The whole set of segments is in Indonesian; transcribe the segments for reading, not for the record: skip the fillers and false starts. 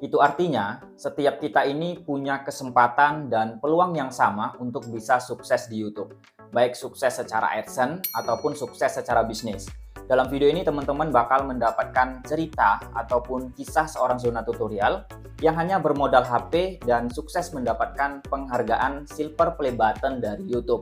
Itu artinya, setiap kita ini punya kesempatan dan peluang yang sama untuk bisa sukses di YouTube. Baik sukses secara AdSense ataupun sukses secara bisnis. Dalam video ini teman-teman bakal mendapatkan cerita ataupun kisah seorang zona tutorial yang hanya bermodal HP dan sukses mendapatkan penghargaan Silver Play Button dari YouTube.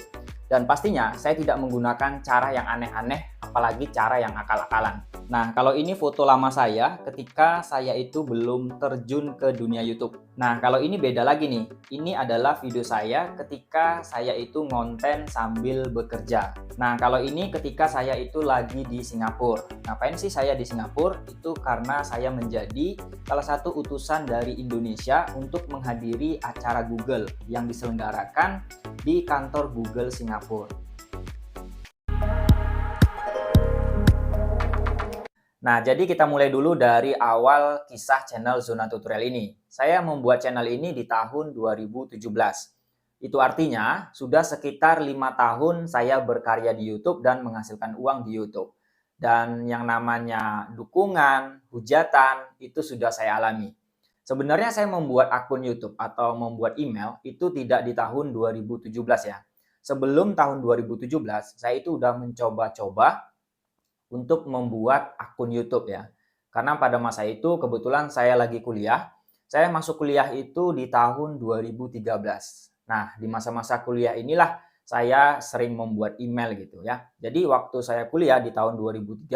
Dan pastinya saya tidak menggunakan cara yang aneh-aneh, apalagi cara yang akal-akalan. Nah, kalau ini foto lama saya ketika saya itu belum terjun ke dunia YouTube. Nah, kalau ini beda lagi nih. Ini adalah video saya ketika saya itu ngonten sambil bekerja. Nah, kalau ini ketika saya itu lagi di Singapura. Ngapain sih saya di Singapura? Itu karena saya menjadi salah satu utusan dari Indonesia untuk menghadiri acara Google yang diselenggarakan di kantor Google Singapura. Nah, jadi kita mulai dulu dari awal kisah channel Zona Tutorial ini. Saya membuat channel ini di tahun 2017. Itu artinya sudah sekitar 5 tahun saya berkarya di YouTube dan menghasilkan uang di YouTube. Dan yang namanya dukungan, hujatan, itu sudah saya alami. Sebenarnya saya membuat akun YouTube atau membuat email itu tidak di tahun 2017 ya. Sebelum tahun 2017, saya itu udah mencoba-coba untuk membuat akun YouTube ya. Karena pada masa itu kebetulan saya lagi kuliah. Saya masuk kuliah itu di tahun 2013. Nah, di masa-masa kuliah inilah saya sering membuat email gitu ya. Jadi waktu saya kuliah di tahun 2013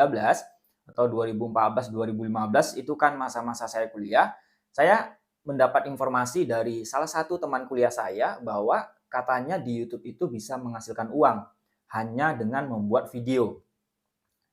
atau 2014, 2015 itu kan masa-masa saya kuliah, saya mendapat informasi dari salah satu teman kuliah saya bahwa katanya di YouTube itu bisa menghasilkan uang hanya dengan membuat video.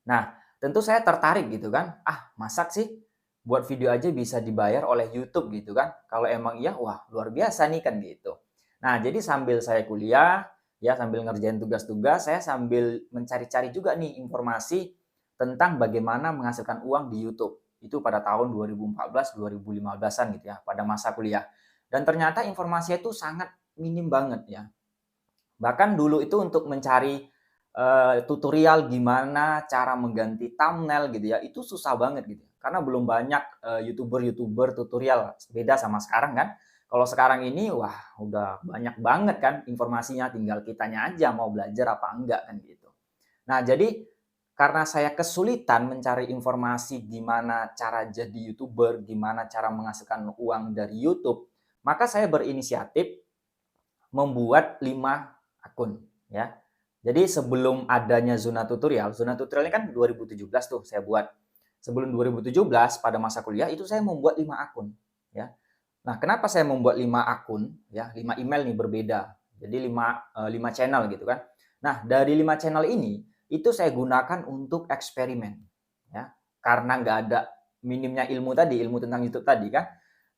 Nah, tentu saya tertarik gitu kan. Ah, masak sih buat video aja bisa dibayar oleh YouTube gitu kan. Kalau emang iya, wah luar biasa nih kan gitu. Nah, jadi sambil saya kuliah, ya sambil ngerjain tugas-tugas, saya sambil mencari-cari juga nih informasi tentang bagaimana menghasilkan uang di YouTube. Itu pada tahun 2014, 2015-an gitu ya, pada masa kuliah. Dan ternyata informasinya itu sangat minim banget ya. Bahkan dulu itu untuk mencari tutorial gimana cara mengganti thumbnail gitu ya, itu susah banget gitu. Karena belum banyak YouTuber-YouTuber tutorial, beda sama sekarang kan. Kalau sekarang ini wah udah banyak banget kan informasinya, tinggal kitanya aja mau belajar apa enggak kan gitu. Nah, jadi karena saya kesulitan mencari informasi gimana cara jadi YouTuber, gimana cara menghasilkan uang dari YouTube, maka saya berinisiatif membuat 5 akun ya. Jadi sebelum adanya Zona Tutorial ini kan 2017 tuh saya buat. Sebelum 2017 pada masa kuliah itu saya membuat 5 akun ya. Nah, kenapa saya membuat 5 akun ya, 5 email nih berbeda. Jadi 5 channel gitu kan. Nah, dari 5 channel ini itu saya gunakan untuk eksperimen ya. Karena nggak ada minimnya ilmu tadi, ilmu tentang YouTube tadi kan.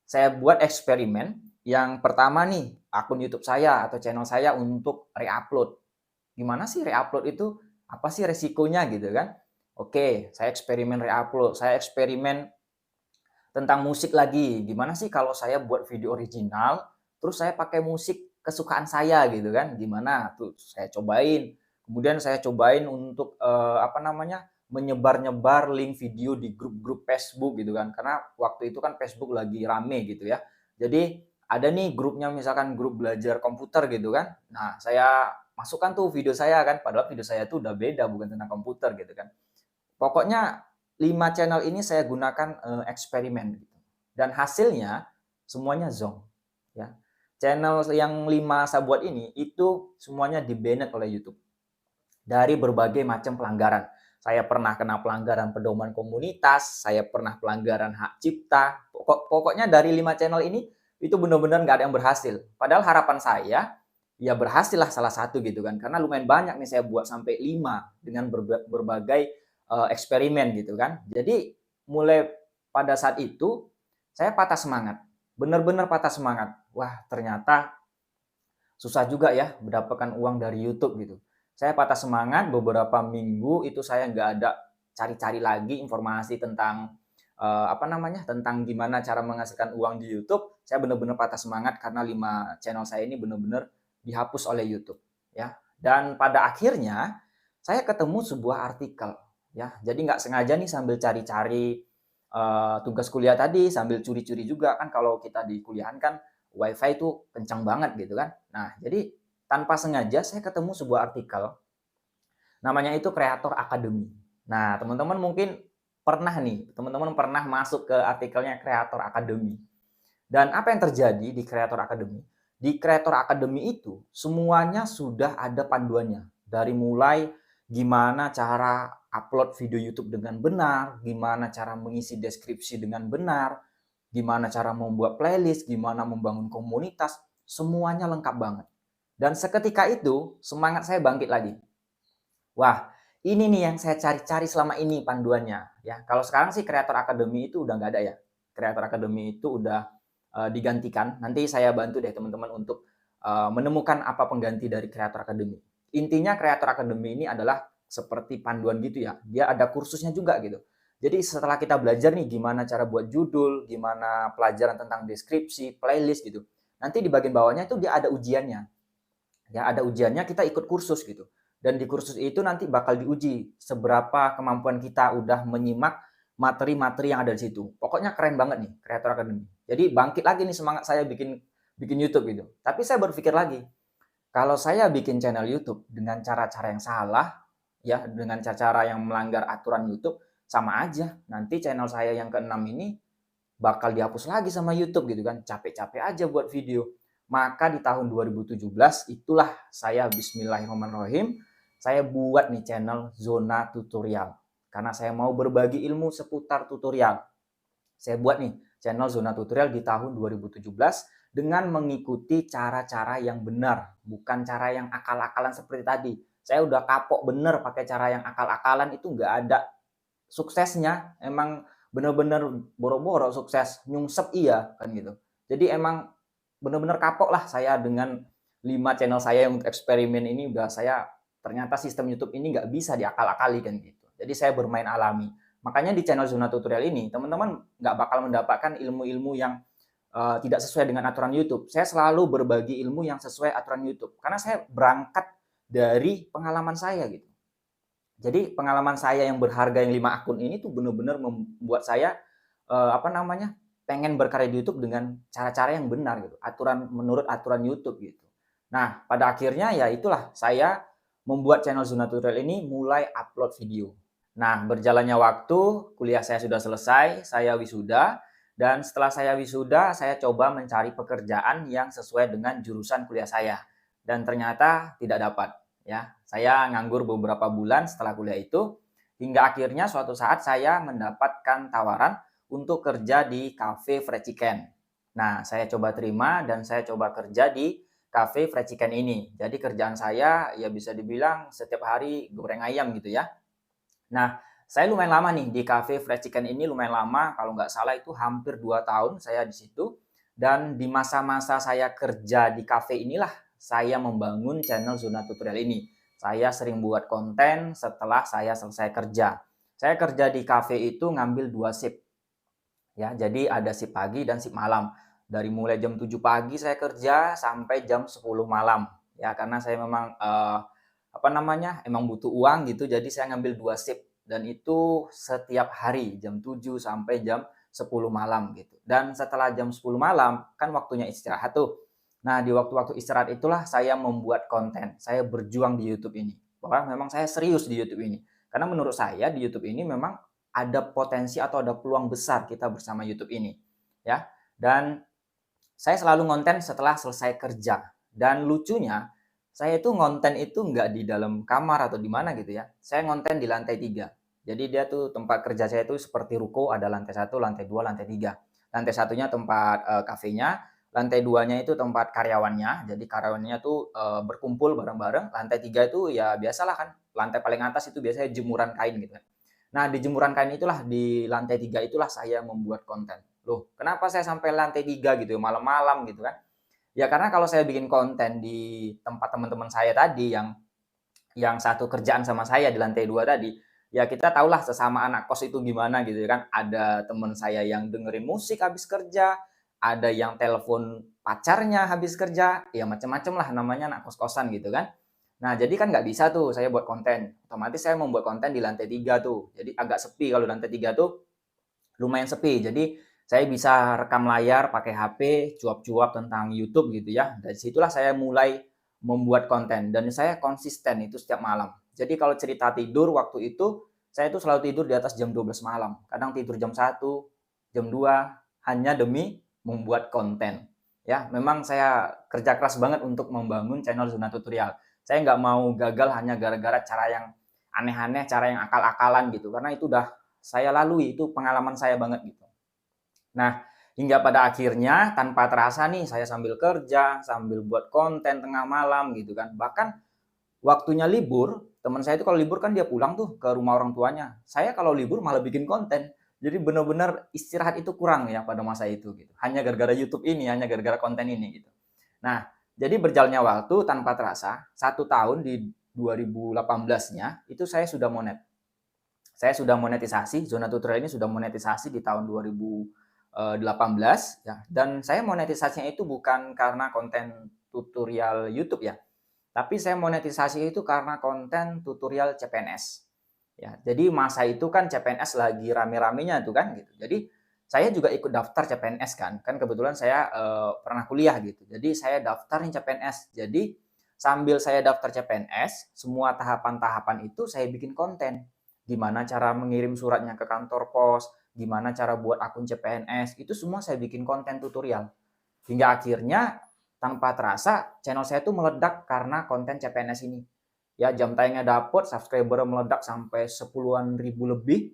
Saya buat eksperimen yang pertama nih, akun YouTube saya atau channel saya untuk reupload. Gimana sih reupload itu? Apa sih resikonya gitu kan? Oke, saya eksperimen reupload, saya eksperimen tentang musik lagi. Gimana sih kalau saya buat video original, terus saya pakai musik kesukaan saya gitu kan? Gimana? Tuh saya cobain. Kemudian saya cobain untuk apa namanya? Menyebar-nyebar link video di grup-grup Facebook gitu kan. Karena waktu itu kan Facebook lagi rame gitu ya. Jadi ada nih grupnya misalkan grup belajar komputer gitu kan. Nah, saya masukkan tuh video saya kan, padahal video saya tuh udah beda bukan tentang komputer gitu kan. Pokoknya 5 channel ini saya gunakan, eksperimen gitu. Dan hasilnya semuanya zonk, ya. Channel yang 5 saya buat ini, itu semuanya di-banned oleh YouTube dari berbagai macam pelanggaran. Saya pernah kena pelanggaran pedoman komunitas, saya pernah pelanggaran hak cipta, pokoknya dari 5 channel ini, itu benar-benar nggak ada yang berhasil. Padahal harapan saya, ya berhasil lah salah satu gitu kan, karena lumayan banyak nih saya buat sampai 5 dengan berbagai eksperimen gitu kan. Jadi mulai pada saat itu saya patah semangat, benar-benar patah semangat. Wah ternyata susah juga ya mendapatkan uang dari YouTube gitu. Saya patah semangat beberapa minggu itu saya nggak ada cari-cari lagi informasi tentang apa namanya tentang gimana cara menghasilkan uang di YouTube. Saya benar-benar patah semangat karena 5 channel saya ini benar-benar dihapus oleh YouTube ya. Dan pada akhirnya saya ketemu sebuah artikel ya. Jadi nggak sengaja nih sambil cari-cari tugas kuliah tadi sambil curi-curi juga kan kalau kita di kuliahan kan WiFi itu kencang banget gitu kan. Nah, jadi tanpa sengaja saya ketemu sebuah artikel namanya itu Creator Academy. Nah, teman-teman mungkin pernah nih, teman-teman pernah masuk ke artikelnya Creator Academy. Dan apa yang terjadi di Creator Academy? Di Creator Academy itu semuanya sudah ada panduannya. Dari mulai gimana cara upload video YouTube dengan benar, gimana cara mengisi deskripsi dengan benar, gimana cara membuat playlist, gimana membangun komunitas, semuanya lengkap banget. Dan seketika itu semangat saya bangkit lagi. Wah, ini nih yang saya cari-cari selama ini panduannya ya. Kalau sekarang sih Creator Academy itu udah nggak ada ya. Creator Academy itu udah digantikan. Nanti saya bantu deh teman-teman untuk menemukan apa pengganti dari Creator Academy. Intinya Creator Academy ini adalah seperti panduan gitu ya. Dia ada kursusnya juga gitu. Jadi setelah kita belajar nih gimana cara buat judul, gimana pelajaran tentang deskripsi, playlist gitu. Nanti di bagian bawahnya itu dia ada ujiannya. Ya, ada ujiannya kita ikut kursus gitu. Dan di kursus itu nanti bakal diuji seberapa kemampuan kita udah menyimak materi-materi yang ada di situ. Pokoknya keren banget nih Creator Academy. Jadi bangkit lagi nih semangat saya bikin bikin YouTube gitu. Tapi saya berpikir lagi, kalau saya bikin channel YouTube dengan cara-cara yang salah, ya dengan cara-cara yang melanggar aturan YouTube, sama aja. Nanti channel saya yang keenam ini bakal dihapus lagi sama YouTube gitu kan. Capek-capek aja buat video. Maka di tahun 2017 itulah saya bismillahirrahmanirrahim, saya buat nih channel Zona Tutorial. Karena saya mau berbagi ilmu seputar tutorial. Saya buat nih channel Zona Tutorial di tahun 2017 dengan mengikuti cara-cara yang benar, bukan cara yang akal-akalan seperti tadi. Saya udah kapok bener pakai cara yang akal-akalan, itu nggak ada suksesnya. Emang bener-bener boro-boro sukses, nyungsep iya kan gitu. Jadi emang bener-bener kapok lah saya dengan 5 channel saya yang untuk eksperimen ini. Udah saya ternyata sistem YouTube ini nggak bisa diakal-akali kan gitu. Jadi saya bermain alami. Makanya di channel Zona Tutorial ini teman-teman nggak bakal mendapatkan ilmu-ilmu yang tidak sesuai dengan aturan YouTube. Saya selalu berbagi ilmu yang sesuai aturan YouTube karena saya berangkat dari pengalaman saya gitu. Jadi pengalaman saya yang berharga yang 5 akun ini tuh benar-benar membuat saya apa namanya? Pengen berkarya di YouTube dengan cara-cara yang benar gitu, menurut aturan YouTube gitu. Nah, pada akhirnya ya itulah saya membuat channel Zona Tutorial ini mulai upload video. Nah, berjalannya waktu, kuliah saya sudah selesai, saya wisuda, dan setelah saya wisuda, saya coba mencari pekerjaan yang sesuai dengan jurusan kuliah saya. Dan ternyata tidak dapat. Ya, saya nganggur beberapa bulan setelah kuliah itu, hingga akhirnya suatu saat saya mendapatkan tawaran untuk kerja di cafe fried chicken. Nah, saya coba terima dan saya coba kerja di cafe fried chicken ini. Jadi kerjaan saya ya bisa dibilang setiap hari goreng ayam gitu ya. Nah, saya lumayan lama nih di cafe fried chicken ini, lumayan lama, kalau nggak salah itu hampir 2 tahun saya di situ. Dan di masa-masa saya kerja di cafe inilah saya membangun channel Zona Tutorial ini. Saya sering buat konten setelah saya selesai kerja. Saya kerja di cafe itu ngambil 2 shift. Ya, jadi ada shift pagi dan shift malam. Dari mulai jam 7 pagi saya kerja sampai jam 10 malam. Ya, karena saya memang apa namanya? Emang butuh uang gitu, jadi saya ngambil 2 shift dan itu setiap hari jam 7 sampai jam 10 malam gitu. Dan setelah jam 10 malam kan waktunya istirahat tuh. Nah, di waktu-waktu istirahat itulah saya membuat konten. Saya berjuang di YouTube ini. Bahwa memang saya serius di YouTube ini. Karena menurut saya di YouTube ini memang ada potensi atau ada peluang besar kita bersama YouTube ini, ya. Dan saya selalu ngonten setelah selesai kerja. Dan lucunya, saya itu ngonten itu nggak di dalam kamar atau di mana gitu ya. Saya ngonten di lantai 3. Jadi dia tuh tempat kerja saya itu seperti ruko, ada lantai 1, lantai 2, lantai 3. Lantai satunya tempat kafenya, lantai 2-nya itu tempat karyawannya. Jadi karyawannya tuh berkumpul bareng-bareng. Lantai 3 itu ya biasalah kan, lantai paling atas itu biasanya jemuran kain gitu kan. Nah, di jemuran kain itulah, di lantai 3 itulah saya membuat konten. Loh, kenapa saya sampai lantai 3 gitu, malam-malam gitu kan? Ya karena kalau saya bikin konten di tempat teman-teman saya tadi yang satu kerjaan sama saya di lantai 2 tadi, ya kita tahulah sesama anak kos itu gimana gitu kan. Ada teman saya yang dengerin musik habis kerja, ada yang telepon pacarnya habis kerja, ya macam-macam lah namanya anak kos-kosan gitu kan. Nah, jadi kan nggak bisa tuh saya buat konten. Otomatis saya membuat konten di lantai 3 tuh. Jadi agak sepi kalau lantai 3 tuh lumayan sepi. Jadi saya bisa rekam layar pakai HP, cuap-cuap tentang YouTube gitu ya. Dari situlah saya mulai membuat konten dan saya konsisten itu setiap malam. Jadi kalau cerita tidur waktu itu, saya itu selalu tidur di atas jam 12 malam. Kadang tidur jam 1, jam 2 hanya demi membuat konten. Ya, memang saya kerja keras banget untuk membangun channel Zona Tutorial. Saya nggak mau gagal hanya gara-gara cara yang aneh-aneh, cara yang akal-akalan gitu. Karena itu udah saya lalui, itu pengalaman saya banget gitu. Nah, hingga pada akhirnya tanpa terasa nih saya sambil kerja, sambil buat konten tengah malam gitu kan. Bahkan waktunya libur, teman saya itu kalau libur kan dia pulang tuh ke rumah orang tuanya. Saya kalau libur malah bikin konten. Jadi benar-benar istirahat itu kurang ya pada masa itu gitu. Hanya gara-gara YouTube ini, hanya gara-gara konten ini gitu. Nah, jadi berjalannya waktu tanpa terasa, 1 tahun di 2018-nya itu saya sudah monetisasi. Zona Tutorial ini sudah monetisasi di tahun 2018 ya. Dan saya monetisasinya itu bukan karena konten tutorial YouTube ya, tapi saya monetisasi itu karena konten tutorial CPNS. Ya, jadi masa itu kan CPNS lagi rame-ramenya tuh kan gitu. Jadi saya juga ikut daftar CPNS kan. Kan kebetulan saya pernah kuliah gitu. Jadi saya daftarin CPNS. Jadi sambil saya daftar CPNS, semua tahapan-tahapan itu saya bikin konten. Gimana cara mengirim suratnya ke kantor pos, gimana cara buat akun CPNS, itu semua saya bikin konten tutorial. Hingga akhirnya tanpa terasa channel saya tuh meledak karena konten CPNS ini. Ya, jam tayangnya dapet, subscriber meledak sampai 10-an ribu lebih.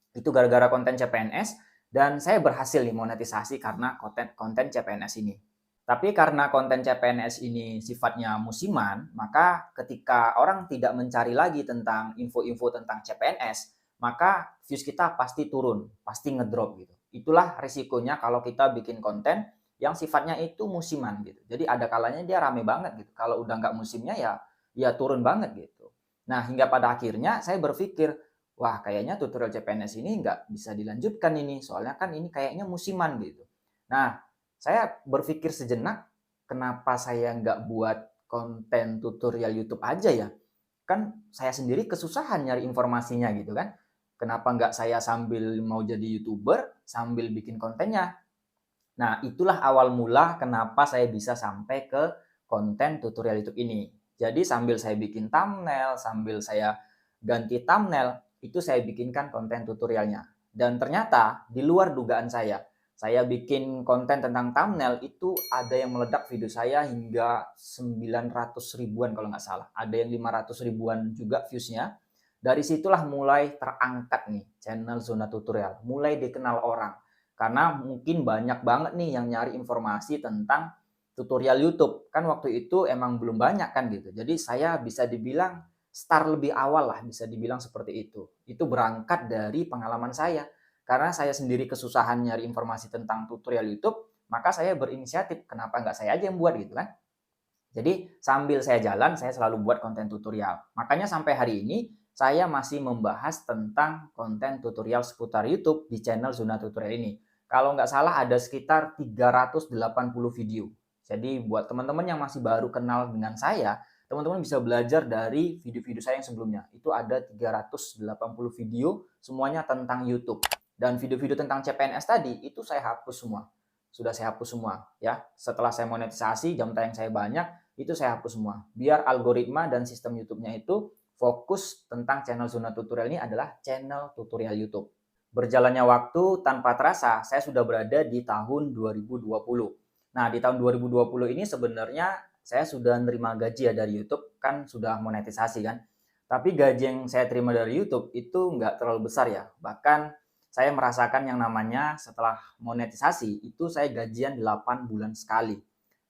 Itu gara-gara konten CPNS dan saya berhasil nih monetisasi karena konten CPNS ini. Tapi karena konten CPNS ini sifatnya musiman, maka ketika orang tidak mencari lagi tentang info-info tentang CPNS, maka views kita pasti turun, pasti ngedrop gitu. Itulah risikonya kalau kita bikin konten yang sifatnya itu musiman gitu. Jadi ada kalanya dia rame banget gitu. Kalau udah nggak musimnya ya turun banget gitu. Nah, hingga pada akhirnya saya berpikir, wah kayaknya tutorial CPNS ini nggak bisa dilanjutkan ini, soalnya kan ini kayaknya musiman gitu. Nah, saya berpikir sejenak, kenapa saya nggak buat konten tutorial YouTube aja ya? Kan saya sendiri kesusahan nyari informasinya gitu kan. Kenapa nggak saya sambil mau jadi YouTuber, sambil bikin kontennya? Nah, itulah awal mula kenapa saya bisa sampai ke konten tutorial YouTube ini. Jadi sambil saya bikin thumbnail, sambil saya ganti thumbnail, itu saya bikinkan konten tutorialnya. Dan ternyata di luar dugaan saya bikin konten tentang thumbnail itu ada yang meledak video saya hingga 900 ribuan kalau nggak salah. Ada yang 500 ribuan juga viewsnya. Dari situlah mulai terangkat nih channel Zona Tutorial, mulai dikenal orang. Karena mungkin banyak banget nih yang nyari informasi tentang tutorial YouTube. Kan waktu itu emang belum banyak kan gitu. Jadi saya bisa dibilang start lebih awal lah, bisa dibilang seperti itu. Itu berangkat dari pengalaman saya. Karena saya sendiri kesusahan nyari informasi tentang tutorial YouTube, maka saya berinisiatif, kenapa nggak saya aja yang buat gitu kan. Jadi sambil saya jalan, saya selalu buat konten tutorial. Makanya sampai hari ini, saya masih membahas tentang konten tutorial seputar YouTube di channel Zona Tutorial ini. Kalau nggak salah ada sekitar 380 video. Jadi buat teman-teman yang masih baru kenal dengan saya, teman-teman bisa belajar dari video-video saya yang sebelumnya. Itu ada 380 video, semuanya tentang YouTube. Dan video-video tentang CPNS tadi, itu saya hapus semua. Sudah saya hapus semua ya. Setelah saya monetisasi, jam tayang saya banyak, itu saya hapus semua. Biar algoritma dan sistem YouTube-nya itu fokus tentang channel Zona Tutorial ini adalah channel tutorial YouTube. Berjalannya waktu tanpa terasa, saya sudah berada di tahun 2020. Nah, di tahun 2020 ini sebenarnya saya sudah nerima gaji ya dari YouTube, kan sudah monetisasi kan. Tapi gaji yang saya terima dari YouTube itu nggak terlalu besar ya. Bahkan saya merasakan yang namanya setelah monetisasi, itu saya gajian 8 bulan sekali.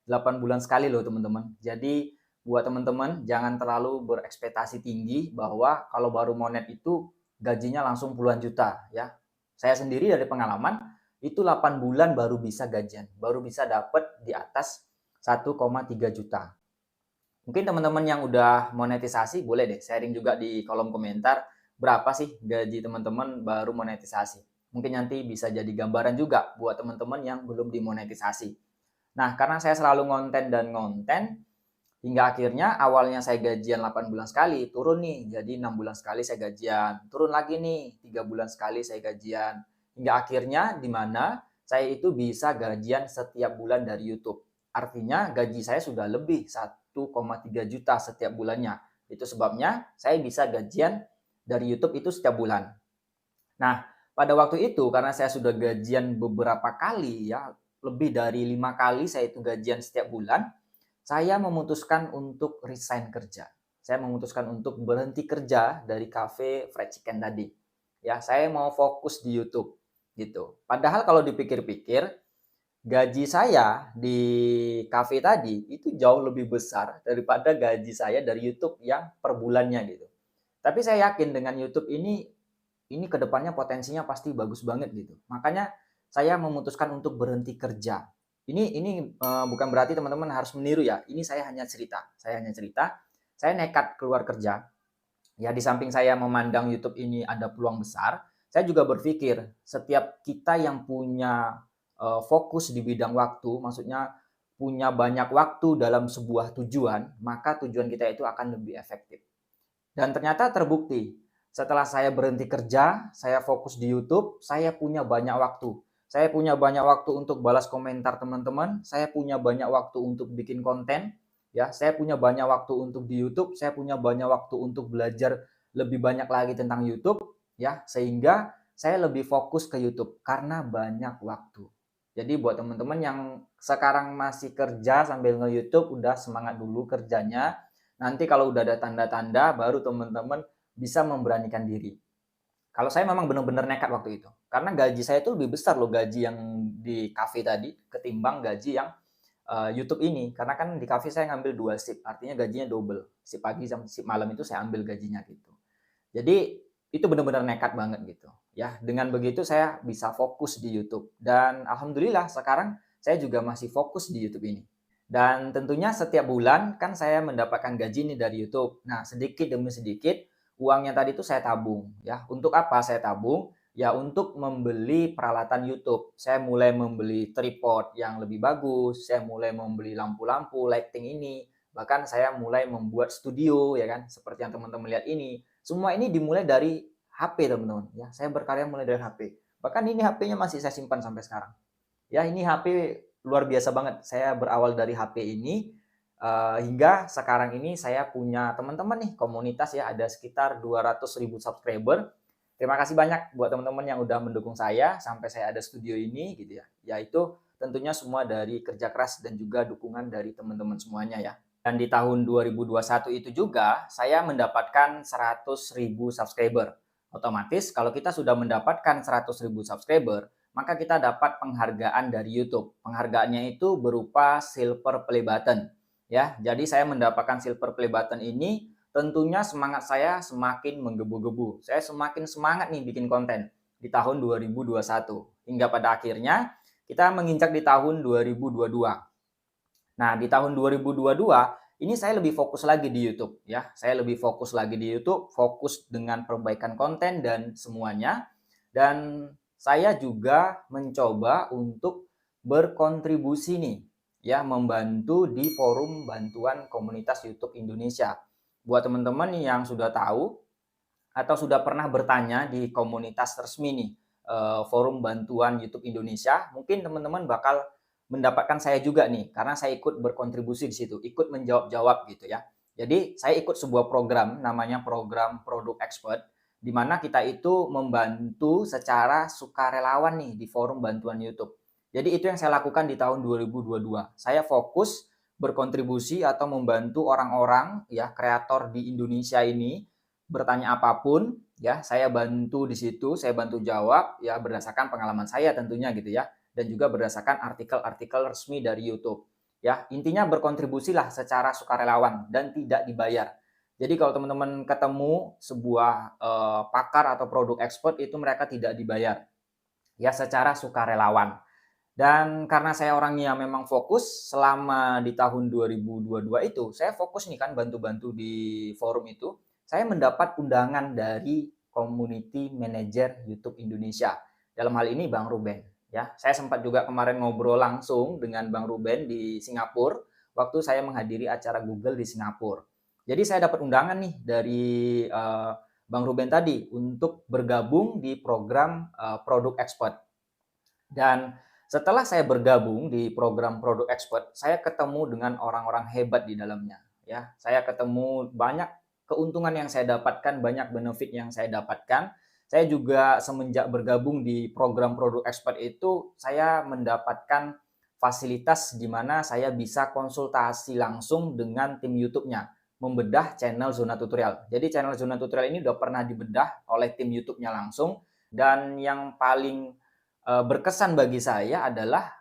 8 bulan sekali loh teman-teman. Jadi buat teman-teman jangan terlalu berekspektasi tinggi bahwa kalau baru monet itu gajinya langsung puluhan juta ya. Saya sendiri dari pengalaman itu 8 bulan baru bisa gajian, baru bisa dapat di atas 1,3 juta. Mungkin teman-teman yang udah monetisasi boleh deh sharing juga di kolom komentar berapa sih gaji teman-teman baru monetisasi. Mungkin nanti bisa jadi gambaran juga buat teman-teman yang belum dimonetisasi. Nah, karena saya selalu ngonten dan ngonten, hingga akhirnya awalnya saya gajian 8 bulan sekali, turun nih, jadi 6 bulan sekali saya gajian. Turun lagi nih, 3 bulan sekali saya gajian. hingga akhirnya di mana saya itu bisa gajian setiap bulan dari YouTube. Artinya gaji saya sudah lebih 1,3 juta setiap bulannya. Itu sebabnya saya bisa gajian dari YouTube itu setiap bulan. Nah, pada waktu itu karena saya sudah gajian beberapa kali ya, lebih dari 5 kali saya itu gajian setiap bulan, saya memutuskan untuk resign kerja. Saya memutuskan untuk berhenti kerja dari cafe fried chicken tadi. Ya, saya mau fokus di YouTube gitu. Padahal kalau dipikir-pikir, gaji saya di cafe tadi itu jauh lebih besar daripada gaji saya dari YouTube yang per bulannya gitu. Tapi saya yakin dengan YouTube ini kedepannya potensinya pasti bagus banget gitu. Makanya saya memutuskan untuk berhenti kerja. Ini bukan berarti teman-teman harus meniru ya. Ini saya hanya cerita. Saya hanya cerita. Saya nekat keluar kerja. Ya di samping saya memandang YouTube ini ada peluang besar, saya juga berpikir setiap kita yang punya fokus di bidang waktu, maksudnya punya banyak waktu dalam sebuah tujuan, maka tujuan kita itu akan lebih efektif. Dan ternyata terbukti. Setelah saya berhenti kerja, saya fokus di YouTube, saya punya banyak waktu. Saya punya banyak waktu untuk balas komentar teman-teman, saya punya banyak waktu untuk bikin konten, ya, saya punya banyak waktu untuk di YouTube, saya punya banyak waktu untuk belajar lebih banyak lagi tentang YouTube, ya, sehingga saya lebih fokus ke YouTube karena banyak waktu. Jadi buat teman-teman yang sekarang masih kerja sambil nge-YouTube, udah semangat dulu kerjanya. Nanti kalau udah ada tanda-tanda, baru teman-teman bisa memberanikan diri. Kalau saya memang benar-benar nekat waktu itu. Karena gaji saya itu lebih besar loh, gaji yang di cafe tadi ketimbang gaji yang YouTube ini. Karena kan di cafe saya ngambil 2 shift, artinya gajinya double. Shift pagi sama shift malam itu saya ambil gajinya gitu. Jadi itu benar-benar nekat banget gitu. Ya, dengan begitu saya bisa fokus di YouTube dan alhamdulillah sekarang saya juga masih fokus di YouTube ini. Dan tentunya setiap bulan kan saya mendapatkan gaji nih dari YouTube. Nah, sedikit demi sedikit uangnya tadi itu saya tabung ya. Untuk apa saya tabung? Ya untuk membeli peralatan YouTube. Saya mulai membeli tripod yang lebih bagus, saya mulai membeli lampu-lampu lighting ini, bahkan saya mulai membuat studio ya kan, seperti yang teman-teman lihat ini. Semua ini dimulai dari HP teman-teman ya. Saya berkarya mulai dari HP. Bahkan ini HP-nya masih saya simpan sampai sekarang. Ya, ini HP luar biasa banget. Saya berawal dari HP ini hingga sekarang ini saya punya teman-teman nih komunitas ya, ada sekitar 200.000 subscriber. Terima kasih banyak buat teman-teman yang udah mendukung saya sampai saya ada studio ini gitu ya. Yaitu tentunya semua dari kerja keras dan juga dukungan dari teman-teman semuanya ya. Dan di tahun 2021 itu juga saya mendapatkan 100.000 subscriber. Otomatis kalau kita sudah mendapatkan 100.000 subscriber, maka kita dapat penghargaan dari YouTube. Penghargaannya itu berupa silver play button. Ya, jadi saya mendapatkan silver play button ini tentunya semangat saya semakin menggebu-gebu. Saya semakin semangat nih bikin konten di tahun 2021 hingga pada akhirnya kita menginjak di tahun 2022. Nah, di tahun 2022 ini saya lebih fokus lagi di YouTube ya. Saya lebih fokus lagi di YouTube, fokus dengan perbaikan konten dan semuanya. Dan saya juga mencoba untuk berkontribusi nih ya, membantu di forum bantuan komunitas YouTube Indonesia. Buat teman-teman yang sudah tahu atau sudah pernah bertanya di komunitas resmi nih, forum bantuan YouTube Indonesia, mungkin teman-teman bakal mendapatkan saya juga nih, karena saya ikut berkontribusi di situ, ikut menjawab-jawab gitu ya. Jadi saya ikut sebuah program, namanya program Produk Expert, di mana kita itu membantu secara sukarelawan nih di forum bantuan YouTube. Jadi itu yang saya lakukan di tahun 2022. Saya fokus berkontribusi atau membantu orang-orang ya kreator di Indonesia ini bertanya apapun ya, saya bantu di situ, saya bantu jawab ya berdasarkan pengalaman saya tentunya gitu ya, dan juga berdasarkan artikel-artikel resmi dari YouTube. Ya, intinya berkontribusilah secara sukarelawan dan tidak dibayar. Jadi kalau teman-teman ketemu sebuah pakar atau produk ekspor itu mereka tidak dibayar. Ya, secara sukarelawan. Dan karena saya orangnya memang fokus selama di tahun 2022 itu, saya fokus nih kan bantu-bantu di forum itu, saya mendapat undangan dari Community Manager YouTube Indonesia. Dalam hal ini Bang Ruben. Ya, saya sempat juga kemarin ngobrol langsung dengan Bang Ruben di Singapura waktu saya menghadiri acara Google di Singapura. Jadi saya dapat undangan nih dari Bang Ruben tadi untuk bergabung di program Produk Expert. Dan setelah saya bergabung di program Produk Expert, saya ketemu dengan orang-orang hebat di dalamnya. Ya, saya ketemu banyak keuntungan yang saya dapatkan, banyak benefit yang saya dapatkan. Saya juga semenjak bergabung di program Produk Expert itu, saya mendapatkan fasilitas di mana saya bisa konsultasi langsung dengan tim YouTube-nya, membedah channel Zona Tutorial. Jadi channel Zona Tutorial ini udah pernah dibedah oleh tim YouTube-nya langsung, dan yang paling berkesan bagi saya adalah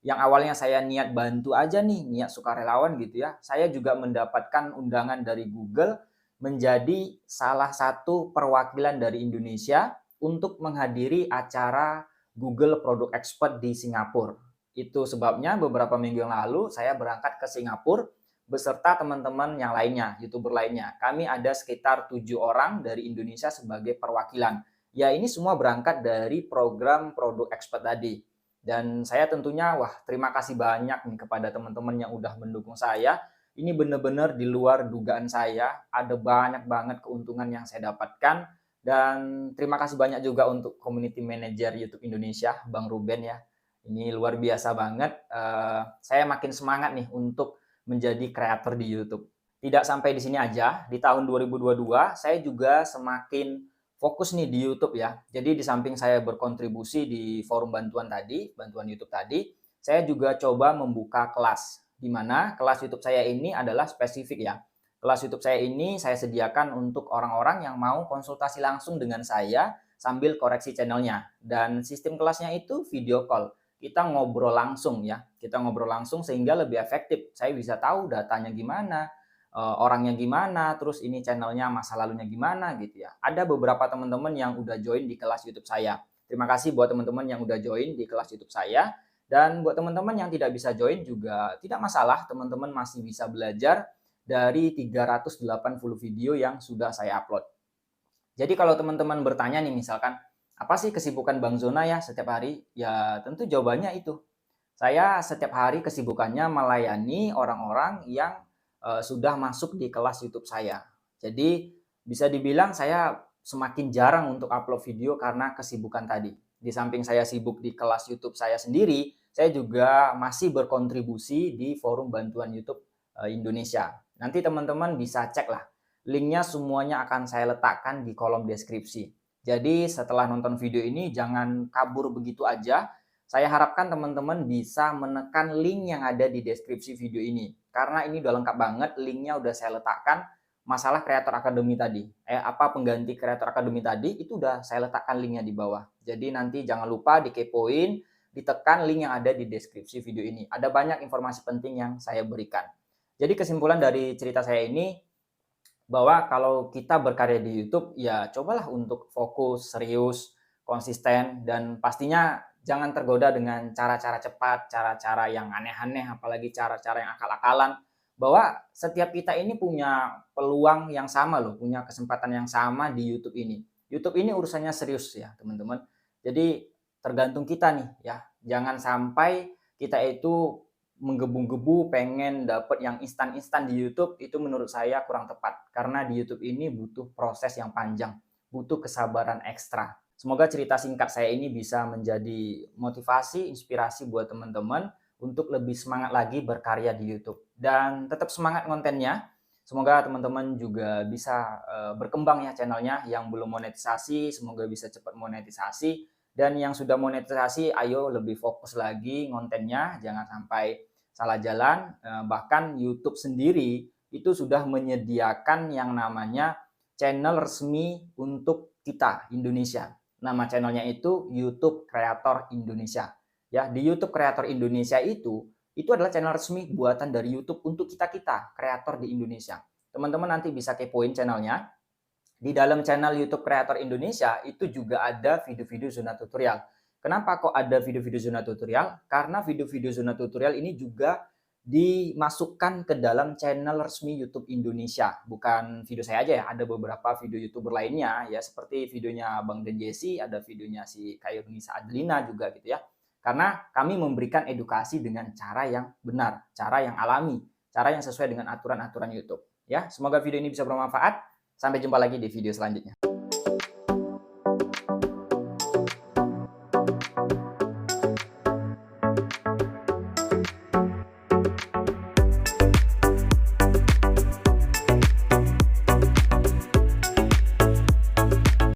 yang awalnya saya niat bantu aja nih, niat sukarelawan gitu ya, saya juga mendapatkan undangan dari Google menjadi salah satu perwakilan dari Indonesia untuk menghadiri acara Google Product Expert di Singapura. Itu sebabnya beberapa minggu yang lalu saya berangkat ke Singapura beserta teman-teman yang lainnya, YouTuber lainnya. Kami ada sekitar 7 orang dari Indonesia sebagai perwakilan. Ya, ini semua berangkat dari program Produk Expert tadi. Dan saya tentunya, wah, terima kasih banyak nih kepada teman-teman yang udah mendukung saya. Ini benar-benar di luar dugaan saya. Ada banyak banget keuntungan yang saya dapatkan. Dan terima kasih banyak juga untuk Community Manager YouTube Indonesia, Bang Ruben ya. Ini luar biasa banget. Saya makin semangat nih untuk menjadi kreator di YouTube. Tidak sampai di sini aja, di tahun 2022 saya juga semakin fokus nih di YouTube ya. Jadi di samping saya berkontribusi di forum bantuan tadi, bantuan YouTube tadi, saya juga coba membuka kelas. Di mana kelas YouTube saya ini adalah spesifik ya. Kelas YouTube saya ini saya sediakan untuk orang-orang yang mau konsultasi langsung dengan saya sambil koreksi channelnya. Dan sistem kelasnya itu video call. Kita ngobrol langsung ya. Kita ngobrol langsung sehingga lebih efektif. Saya bisa tahu datanya gimana, orangnya gimana, terus ini channelnya masa lalunya gimana gitu ya. Ada beberapa teman-teman yang udah join di kelas YouTube saya. Terima kasih buat teman-teman yang udah join di kelas YouTube saya. Dan buat teman-teman yang tidak bisa join juga tidak masalah, teman-teman masih bisa belajar dari 380 video yang sudah saya upload. Jadi kalau teman-teman bertanya nih misalkan, apa sih kesibukan Bang Zona ya setiap hari? Ya tentu jawabannya itu. Saya setiap hari kesibukannya melayani orang-orang yang sudah masuk di kelas YouTube saya. Jadi bisa dibilang saya semakin jarang untuk upload video karena kesibukan tadi. Di samping saya sibuk di kelas YouTube saya sendiri, saya juga masih berkontribusi di forum bantuan YouTube Indonesia. Nanti teman-teman bisa cek lah. Linknya semuanya akan saya letakkan di kolom deskripsi. Jadi setelah nonton video ini jangan kabur begitu aja. Saya harapkan teman-teman bisa menekan link yang ada di deskripsi video ini. Karena ini udah lengkap banget, linknya udah saya letakkan. Masalah Creator Academy tadi, pengganti Creator Academy tadi, itu udah saya letakkan linknya di bawah. Jadi nanti jangan lupa dikepoin, ditekan link yang ada di deskripsi video ini. Ada banyak informasi penting yang saya berikan. Jadi kesimpulan dari cerita saya ini, bahwa kalau kita berkarya di YouTube, ya cobalah untuk fokus, serius, konsisten, dan pastinya jangan tergoda dengan cara-cara cepat, cara-cara yang aneh-aneh, apalagi cara-cara yang akal-akalan. Bahwa setiap kita ini punya peluang yang sama loh, punya kesempatan yang sama di YouTube ini. YouTube ini urusannya serius ya teman-teman. Jadi tergantung kita nih ya. Jangan sampai kita itu menggebu-gebu pengen dapet yang instan-instan di YouTube, itu menurut saya kurang tepat. Karena di YouTube ini butuh proses yang panjang, butuh kesabaran ekstra. Semoga cerita singkat saya ini bisa menjadi motivasi, inspirasi buat teman-teman untuk lebih semangat lagi berkarya di YouTube. Dan tetap semangat kontennya. Semoga teman-teman juga bisa berkembang ya channelnya. Yang belum monetisasi, semoga bisa cepat monetisasi. Dan yang sudah monetisasi, ayo lebih fokus lagi kontennya. Jangan sampai salah jalan. Bahkan YouTube sendiri itu sudah menyediakan yang namanya channel resmi untuk kita Indonesia. Nama channelnya itu YouTube Creator Indonesia. Ya, di YouTube Creator Indonesia itu adalah channel resmi buatan dari YouTube untuk kita-kita kreator di Indonesia. Teman-teman nanti bisa kepoin channelnya. Di dalam channel YouTube Creator Indonesia itu juga ada video-video zona tutorial. Kenapa kok ada video-video zona tutorial? Karena video-video zona tutorial ini juga dimasukkan ke dalam channel resmi YouTube Indonesia. Bukan video saya aja ya, ada beberapa video YouTuber lainnya ya, seperti videonya Bang Den Jesse, ada videonya si Kayurnisa Adelina juga gitu ya. Karena kami memberikan edukasi dengan cara yang benar, cara yang alami, cara yang sesuai dengan aturan-aturan YouTube. Ya, semoga video ini bisa bermanfaat. Sampai jumpa lagi di video selanjutnya.